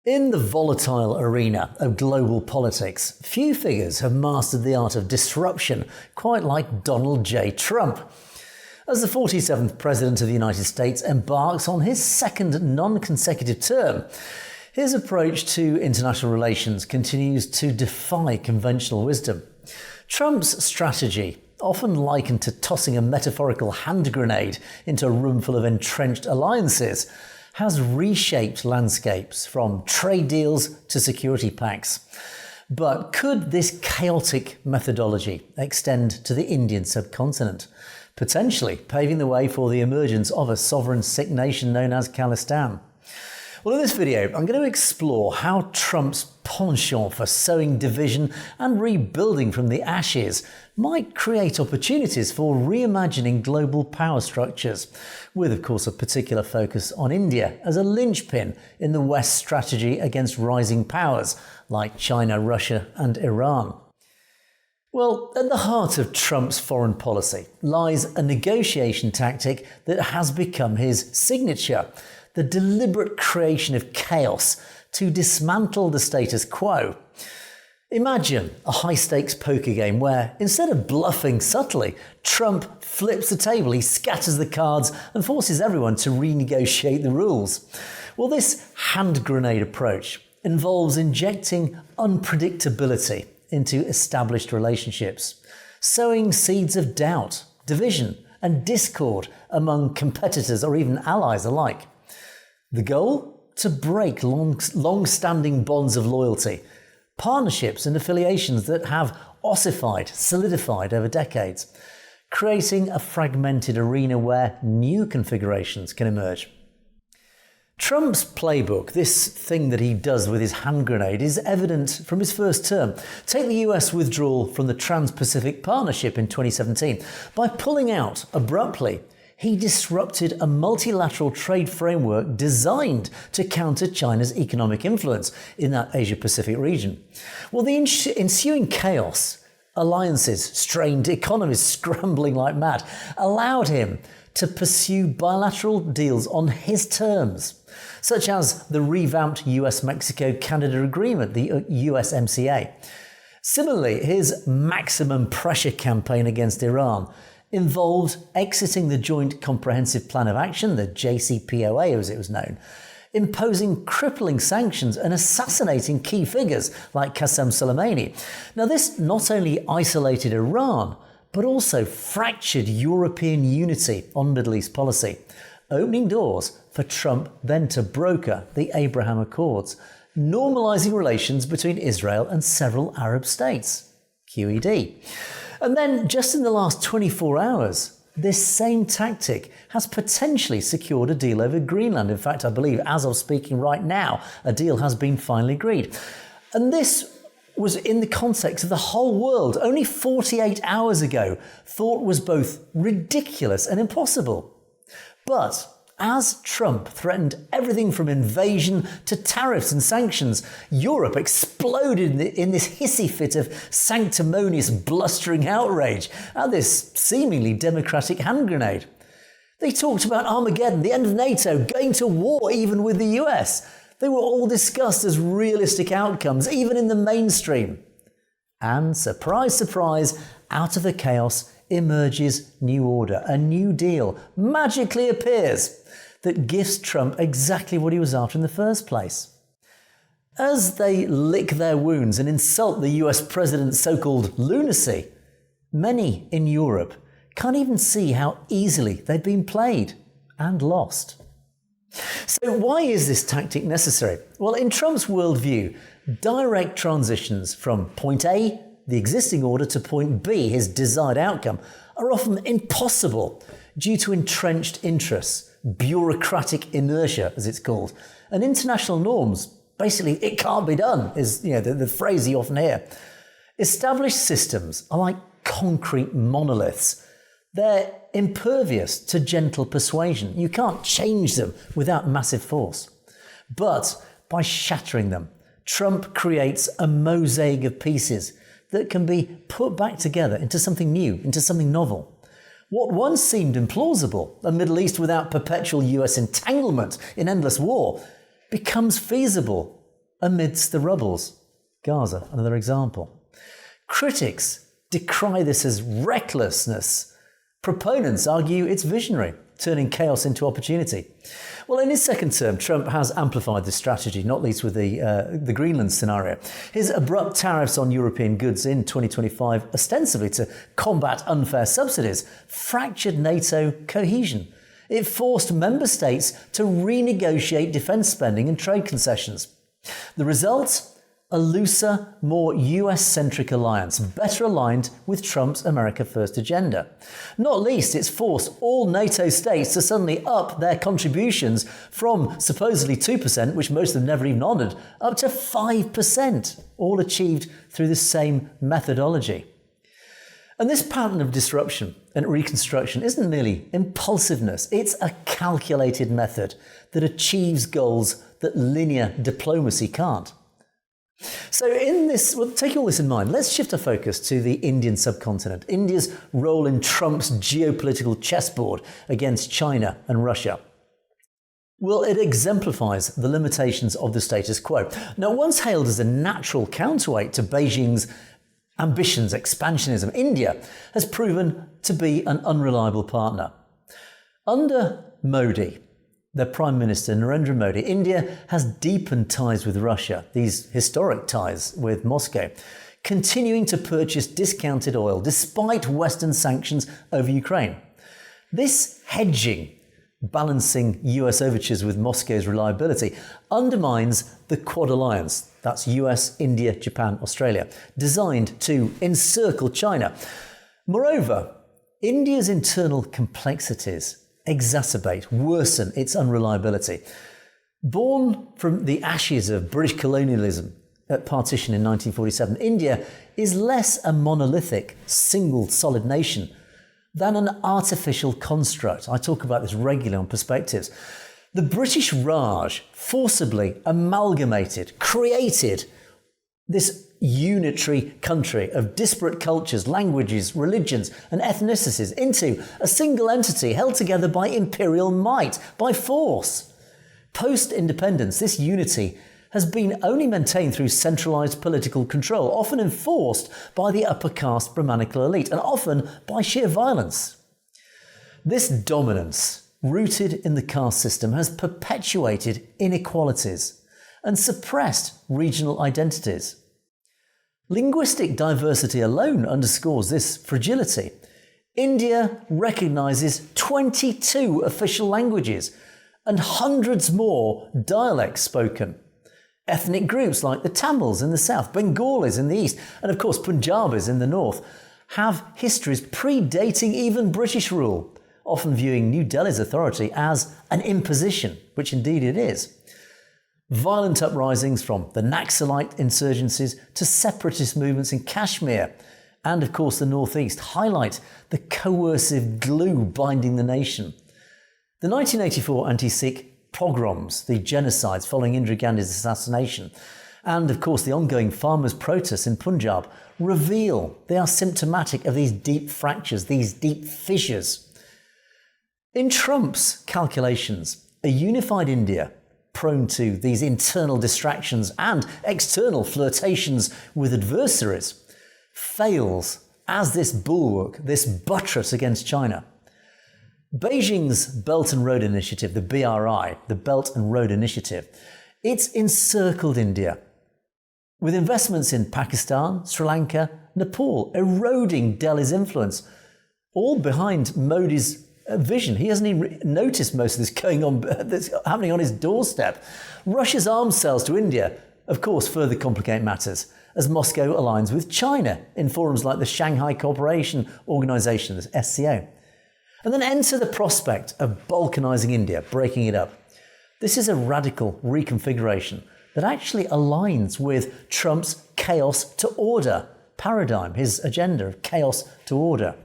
In the volatile arena of global politics, few figures have mastered the art of disruption quite like Donald J. Trump. As the 47th President of the United States embarks on his second non-consecutive term, his approach to international relations continues to defy conventional wisdom. Trump's strategy, often likened to tossing a metaphorical hand grenade into a room full of entrenched alliances, has reshaped landscapes from trade deals to security pacts. But could this chaotic methodology extend to the Indian subcontinent, potentially paving the way for the emergence of a sovereign Sikh nation known as Khalistan? Well, in this video, I'm going to explore how Trump's penchant for sowing division and rebuilding from the ashes might create opportunities for reimagining global power structures, with, of course, a particular focus on India as a linchpin in the West's strategy against rising powers like China, Russia, and Iran. Well, at the heart of Trump's foreign policy lies a negotiation tactic that has become his signature: the deliberate creation of chaos to dismantle the status quo. Imagine a high-stakes poker game where, instead of bluffing subtly, Trump flips the table, he scatters the cards and forces everyone to renegotiate the rules. Well, this hand grenade approach involves injecting unpredictability into established relationships, sowing seeds of doubt, division, and discord among competitors or even allies alike. The goal? To break long-standing bonds of loyalty, partnerships and affiliations that have ossified, solidified over decades, creating a fragmented arena where new configurations can emerge. Trump's playbook, this thing that he does with his hand grenade, is evident from his first term. Take the US withdrawal from the Trans-Pacific Partnership in 2017. By pulling out abruptly, he disrupted a multilateral trade framework designed to counter China's economic influence in that Asia-Pacific region. Well, the ensuing chaos, alliances, strained economies scrambling like mad, allowed him to pursue bilateral deals on his terms, such as the revamped US-Mexico-Canada Agreement, the USMCA. Similarly, his maximum pressure campaign against Iran involved exiting the Joint Comprehensive Plan of Action, the JCPOA as it was known, imposing crippling sanctions and assassinating key figures like Qasem Soleimani. Now, this not only isolated Iran, but also fractured European unity on Middle East policy, opening doors for Trump then to broker the Abraham Accords, normalizing relations between Israel and several Arab states, QED. And then, just in the last 24 hours, this same tactic has potentially secured a deal over Greenland. In fact, I believe, as of speaking right now, a deal has been finally agreed. And this was in the context of the whole world, only 48 hours ago, thought was both ridiculous and impossible. But as Trump threatened everything from invasion to tariffs and sanctions, Europe exploded in this hissy fit of sanctimonious, blustering outrage at this seemingly democratic hand grenade. They talked about Armageddon, the end of NATO, going to war even with the US. They were all discussed as realistic outcomes, even in the mainstream. And surprise, surprise, out of the chaos emerges new order. A new deal magically appears that gives Trump exactly what he was after in the first place. As they lick their wounds and insult the US president's so-called lunacy, many in Europe can't even see how easily they've been played and lost. So why is this tactic necessary? Well, in Trump's worldview, direct transitions from point A, the existing order, to point B, his desired outcome, are often impossible due to entrenched interests, bureaucratic inertia, as it's called, and international norms. Basically, it can't be done, is the phrase you often hear. Established systems are like concrete monoliths. They're impervious to gentle persuasion. You can't change them without massive force. But by shattering them, Trump creates a mosaic of pieces that can be put back together into something new, into something novel. What once seemed implausible, a Middle East without perpetual US entanglement in endless war, becomes feasible amidst the rubbles. Gaza, another example. Critics decry this as recklessness. Proponents argue it's visionary, turning chaos into opportunity. Well, in his second term, Trump has amplified this strategy, not least with the Greenland scenario. His abrupt tariffs on European goods in 2025, ostensibly to combat unfair subsidies, fractured NATO cohesion. It forced member states to renegotiate defence spending and trade concessions. The result? A looser, more US-centric alliance, better aligned with Trump's America First agenda. Not least, it's forced all NATO states to suddenly up their contributions from supposedly 2%, which most have never even honoured, up to 5%, all achieved through the same methodology. And this pattern of disruption and reconstruction isn't merely impulsiveness, it's a calculated method that achieves goals that linear diplomacy can't. So taking all this in mind, let's shift our focus to the Indian subcontinent, India's role in Trump's geopolitical chessboard against China and Russia. Well, it exemplifies the limitations of the status quo. Now, once hailed as a natural counterweight to Beijing's ambitions, expansionism, India has proven to be an unreliable partner. Under Modi, their Prime Minister Narendra Modi, India has deepened ties with Russia, these historic ties with Moscow, continuing to purchase discounted oil despite Western sanctions over Ukraine. This hedging, balancing US overtures with Moscow's reliability, undermines the Quad Alliance, that's US, India, Japan, Australia, designed to encircle China. Moreover, India's internal complexities exacerbate, worsen its unreliability. Born from the ashes of British colonialism at partition in 1947, India is less a monolithic, single, solid nation than an artificial construct. I talk about this regularly on Perspectives. The British Raj forcibly amalgamated, created this unitary country of disparate cultures, languages, religions and ethnicities into a single entity held together by imperial might, by force. Post-independence, this unity has been only maintained through centralised political control, often enforced by the upper caste Brahmanical elite and often by sheer violence. This dominance, rooted in the caste system, has perpetuated inequalities and suppressed regional identities. Linguistic diversity alone underscores this fragility. India recognises 22 official languages and hundreds more dialects spoken. Ethnic groups like the Tamils in the south, Bengalis in the east, and of course Punjabis in the north have histories predating even British rule, often viewing New Delhi's authority as an imposition, which indeed it is. Violent uprisings from the Naxalite insurgencies to separatist movements in Kashmir and of course the northeast highlight the coercive glue binding the nation. The 1984 anti-Sikh pogroms, the genocides following Indira Gandhi's assassination, and of course the ongoing farmers' protests in Punjab they are symptomatic of these deep fractures, these deep fissures. In Trump's calculations, a unified India, prone to these internal distractions and external flirtations with adversaries, fails as this bulwark, this buttress against China. Beijing's Belt and Road Initiative, the BRI, the Belt and Road Initiative, it's encircled India, with investments in Pakistan, Sri Lanka, Nepal, eroding Delhi's influence, all behind Modi's vision. He hasn't even noticed most of this going on, that's happening on his doorstep. Russia's arms sales to India, of course, further complicate matters as Moscow aligns with China in forums like the Shanghai Cooperation Organization, the SCO. And then enter the prospect of balkanizing India, breaking it up. This is a radical reconfiguration that actually aligns with Trump's chaos to order paradigm, his agenda of chaos to order.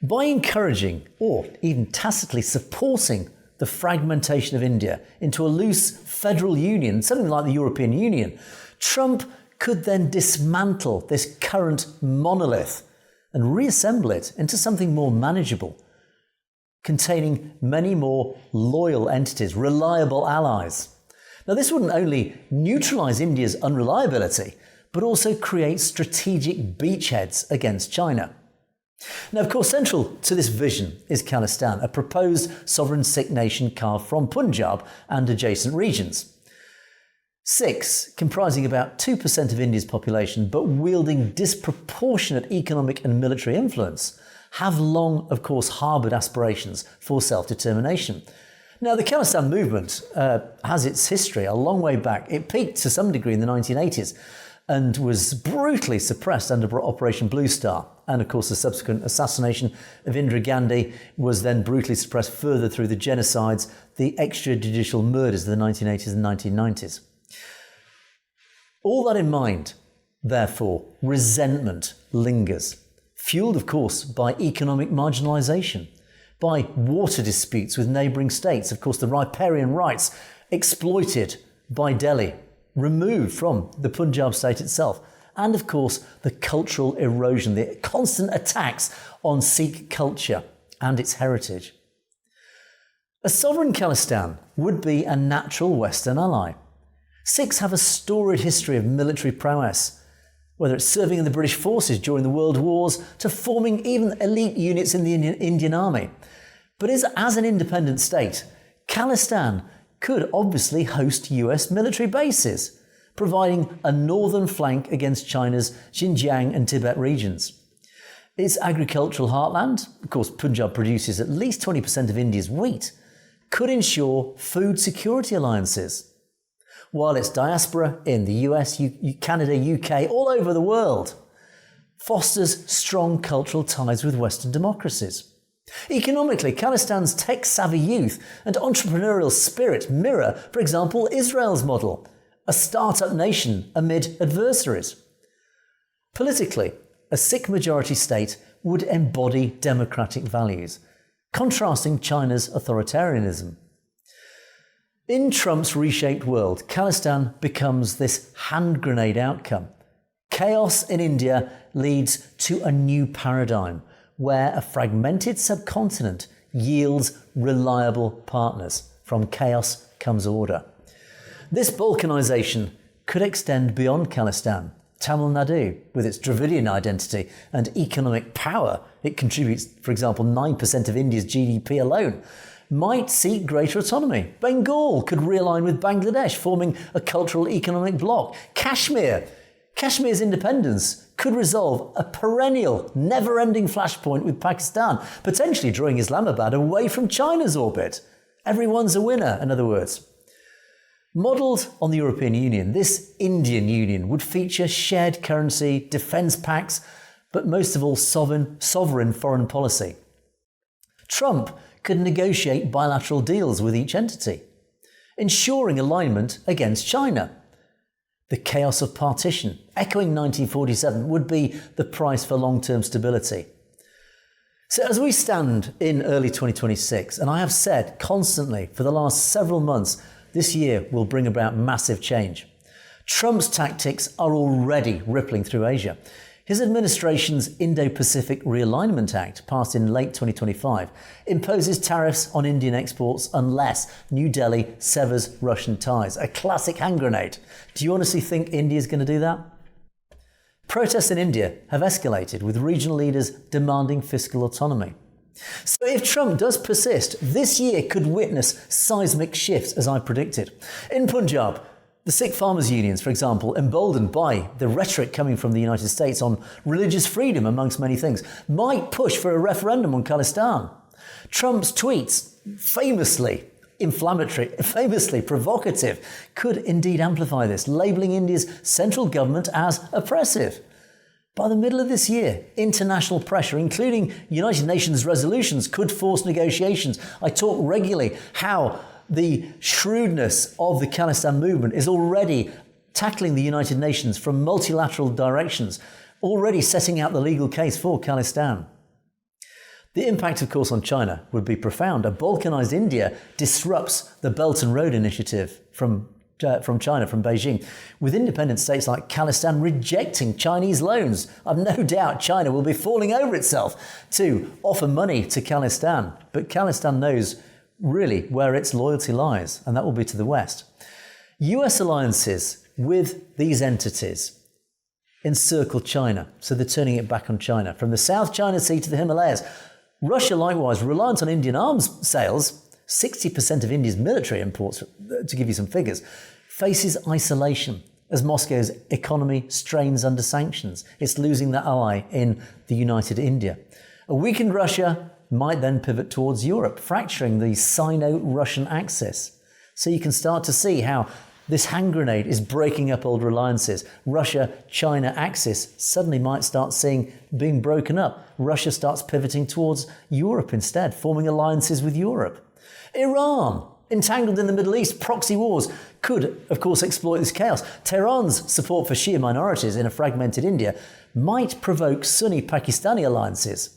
By encouraging or even tacitly supporting the fragmentation of India into a loose federal union, something like the European Union, Trump could then dismantle this current monolith and reassemble it into something more manageable, containing many more loyal entities, reliable allies. Now, this wouldn't only neutralise India's unreliability, but also create strategic beachheads against China. Now, of course, central to this vision is Khalistan, a proposed sovereign Sikh nation carved from Punjab and adjacent regions. Sikhs, comprising about 2% of India's population, but wielding disproportionate economic and military influence, have long, of course, harboured aspirations for self-determination. Now, the Khalistan movement has its history a long way back. It peaked to some degree in the 1980s and was brutally suppressed under Operation Blue Star. And of course, the subsequent assassination of Indira Gandhi was then brutally suppressed further through the genocides, the extrajudicial murders of the 1980s and 1990s. All that in mind, therefore, resentment lingers, fuelled, of course, by economic marginalisation, by water disputes with neighbouring states, of course, the riparian rights exploited by Delhi, removed from the Punjab state itself, and of course the cultural erosion, the constant attacks on Sikh culture and its heritage. A sovereign Khalistan would be a natural Western ally. Sikhs have a storied history of military prowess, whether it's serving in the British forces during the World Wars to forming even elite units in the Indian Army. But as an independent state, Khalistan could obviously host US military bases, providing a northern flank against China's Xinjiang and Tibet regions. Its agricultural heartland, of course Punjab produces at least 20% of India's wheat, could ensure food security alliances, while its diaspora in the US, Canada, UK, all over the world, fosters strong cultural ties with Western democracies. Economically, Khalistan's tech-savvy youth and entrepreneurial spirit mirror, for example, Israel's model, a start-up nation amid adversaries. Politically, a Sikh-majority state would embody democratic values, contrasting China's authoritarianism. In Trump's reshaped world, Khalistan becomes this hand grenade outcome. Chaos in India leads to a new paradigm, where a fragmented subcontinent yields reliable partners. From chaos comes order. This balkanisation could extend beyond Khalistan. Tamil Nadu, with its Dravidian identity and economic power, it contributes, for example, 9% of India's GDP alone, might seek greater autonomy. Bengal could realign with Bangladesh, forming a cultural economic bloc. Kashmir's independence could resolve a perennial, never-ending flashpoint with Pakistan, potentially drawing Islamabad away from China's orbit. Everyone's a winner, in other words. Modelled on the European Union, this Indian Union would feature shared currency, defence pacts, but most of all sovereign foreign policy. Trump could negotiate bilateral deals with each entity, ensuring alignment against China. The chaos of partition, echoing 1947, would be the price for long-term stability. So as we stand in early 2026, and I have said constantly for the last several months, this year will bring about massive change. Trump's tactics are already rippling through Asia. His administration's Indo-Pacific Realignment Act, passed in late 2025, imposes tariffs on Indian exports unless New Delhi severs Russian ties. A classic hand grenade. Do you honestly think India is going to do that? Protests in India have escalated, with regional leaders demanding fiscal autonomy. So if Trump does persist, this year could witness seismic shifts, as I predicted. In Punjab, the Sikh farmers' unions, for example, emboldened by the rhetoric coming from the United States on religious freedom, amongst many things, might push for a referendum on Khalistan. Trump's tweets, famously inflammatory, famously provocative, could indeed amplify this, labelling India's central government as oppressive. By the middle of this year, international pressure, including United Nations resolutions, could force negotiations. I talk regularly how the shrewdness of the Khalistan movement is already tackling the United Nations from multilateral directions, already setting out the legal case for Khalistan. The impact, of course, on China would be profound. A balkanised India disrupts the Belt and Road Initiative from China, from Beijing, with independent states like Khalistan rejecting Chinese loans. I've no doubt China will be falling over itself to offer money to Khalistan, but Khalistan knows really where its loyalty lies, and that will be to the West. US alliances with these entities encircle China, so they're turning it back on China. From the South China Sea to the Himalayas. Russia, likewise, reliant on Indian arms sales, 60% of India's military imports, to give you some figures, faces isolation as Moscow's economy strains under sanctions. It's losing that ally in the united India. A weakened Russia might then pivot towards Europe, fracturing the Sino-Russian axis. So you can start to see how this hand grenade is breaking up old alliances. Russia-China axis suddenly might start being broken up. Russia starts pivoting towards Europe instead, forming alliances with Europe. Iran, entangled in the Middle East, proxy wars could, of course, exploit this chaos. Tehran's support for Shia minorities in a fragmented India might provoke Sunni Pakistani alliances.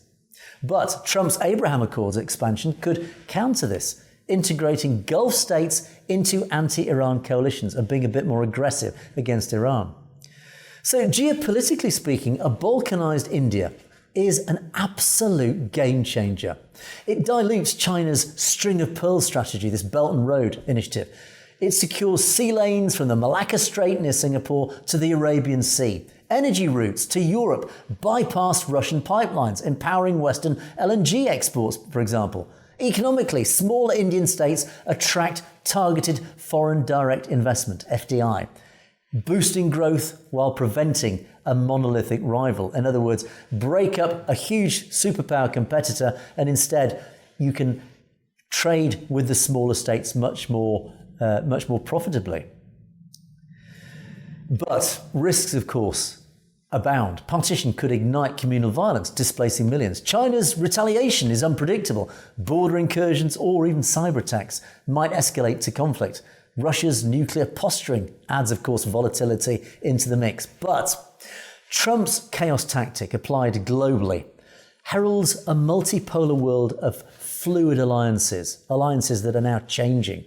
But Trump's Abraham Accords expansion could counter this, integrating Gulf states into anti-Iran coalitions and being a bit more aggressive against Iran. So geopolitically speaking, a balkanized India is an absolute game changer. It dilutes China's string of pearls strategy, this Belt and Road initiative. It secures sea lanes from the Malacca Strait near Singapore to the Arabian Sea, energy routes to Europe, bypass Russian pipelines, empowering Western LNG exports, for example. Economically, smaller Indian states attract targeted foreign direct investment, FDI, boosting growth while preventing a monolithic rival. In other words, break up a huge superpower competitor and instead you can trade with the smaller states much more profitably. But risks, of course, abound. Partition could ignite communal violence, displacing millions. China's retaliation is unpredictable. Border incursions or even cyber attacks might escalate to conflict. Russia's nuclear posturing adds, of course, volatility into the mix. But Trump's chaos tactic applied globally heralds a multipolar world of fluid alliances that are now changing.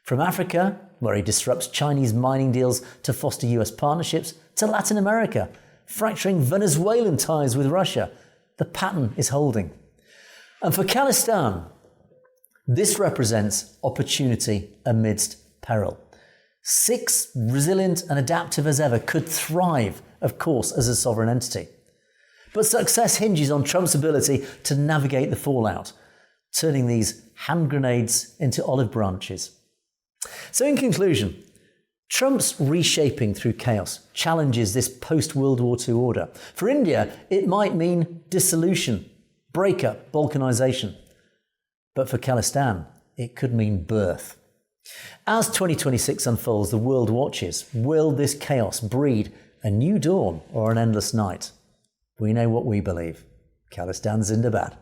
From Africa, where he disrupts Chinese mining deals to foster US partnerships, to Latin America, fracturing Venezuelan ties with Russia, the pattern is holding. And for Khalistan, this represents opportunity amidst peril. Sikhs, resilient and adaptive as ever, could thrive, of course, as a sovereign entity. But success hinges on Trump's ability to navigate the fallout, turning these hand grenades into olive branches. So in conclusion, Trump's reshaping through chaos challenges this post-World War II order. For India, it might mean dissolution, breakup, balkanization. But for Khalistan, it could mean birth. As 2026 unfolds, the world watches. Will this chaos breed a new dawn or an endless night? We know what we believe. Khalistan Zindabad.